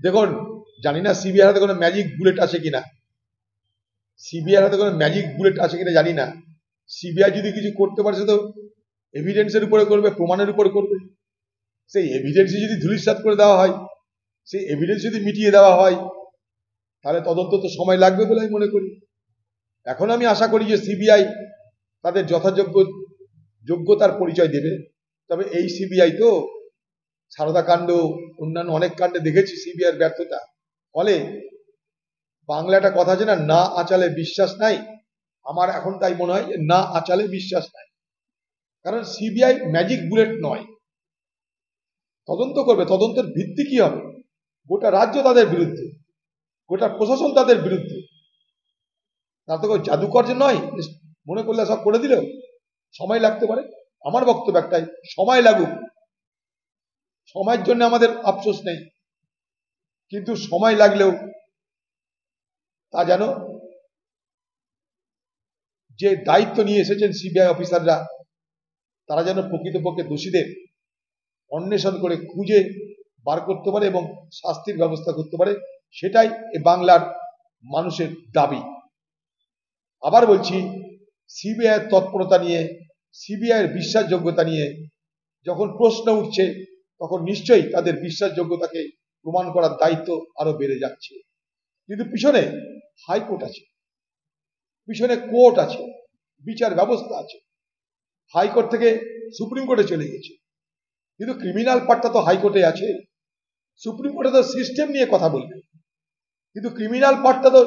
দেখুন, জানি না সিবিআই হাতে কোনো ম্যাজিক বুলেট আছে কিনা, সিবিআই হাতে কোনো ম্যাজিক বুলেট আছে কিনা জানি না। সিবিআই যদি কিছু করতে পারে সে তো এভিডেন্সের উপরে করবে, প্রমাণের উপরে করবে। সেই এভিডেন্স যদি ধূলিসাৎ করে দেওয়া হয়, সেই এভিডেন্স যদি মিটিয়ে দেওয়া হয়, তাহলে তদন্ত তো সময় লাগবে বলে আমি মনে করি। এখন আমি আশা করি যে সিবিআই তাদের যোগ্যতার পরিচয় দেবে। তবে এই সিবিআই তো সারদা কাণ্ড, অন্যান্য অনেক কাণ্ডে দেখেছি সিবিআই এর ব্যর্থতা। ফলে বাংলা একটা কথা আছে না, না আঁচালে বিশ্বাস নাই। আমার এখন তাই মনে হয় যে না আঁচালে বিশ্বাস নাই। কারণ সিবিআই ম্যাজিক বুলেট নয়। তদন্ত করবে, তদন্তের ভিত্তি কি হবে? গোটা রাজ্য তাদের বিরুদ্ধে, গোটা প্রশাসন তাদের বিরুদ্ধে। তার তো জাদুকর যে নয়, মনে করলে সব করে দিলেও সময় লাগতে পারে। আমার বক্তব্য একটাই, সময় লাগুক। সময়ের জন্য আমাদের আফসোস নেই, কিন্তু সময় লাগলেও তা যেন যে দায়িত্ব নিয়ে এসেছেন সিবিআই অফিসাররা, তারা যেন প্রকৃতপক্ষে দোষীদের অন্বেষণ করে খুঁজে বার করতে পারে এবং শাস্তির ব্যবস্থা করতে পারে। সেটাই এ বাংলার মানুষের দাবি। আবার বলছি, সিবিআই তৎপরতা নিয়ে, সিবিআই এর বিশ্বাসযোগ্যতা নিয়ে যখন প্রশ্ন উঠছে, তখন নিশ্চয়ই তাদের বিশ্বাসযোগ্যতাকে প্রমাণ করার দায়িত্ব আরো বেড়ে যাচ্ছে। কিন্তু পিছনে হাইকোর্ট আছে, পিছনে কোর্ট আছে, বিচার ব্যবস্থা আছে। হাইকোর্ট থেকে সুপ্রিম কোর্টে চলে গেছে, কিন্তু ক্রিমিনাল পার্টটা তো হাইকোর্টে আছে। সুপ্রিম কোর্টে তো সিস্টেম নিয়ে কথা বলবে, কিন্তু ক্রিমিনাল পার্টটা তো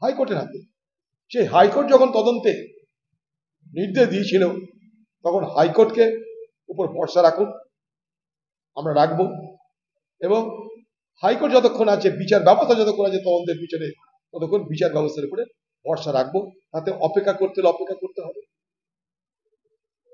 হাইকোর্টের হাতে। সেই হাইকোর্ট যখন তদন্তে নির্দেশ দিয়েছিল, তখন হাইকোর্টকে উপর ভরসা রাখুন, আমরা রাখবো। এবং হাইকোর্ট যতক্ষণ আছে, বিচার ব্যবস্থা যতক্ষণ আছে তদন্তের পিছনে, ততক্ষণ বিচার ব্যবস্থার উপরে ভরসা রাখবো। তাতে অপেক্ষা করতে হলে অপেক্ষা করতে হবে।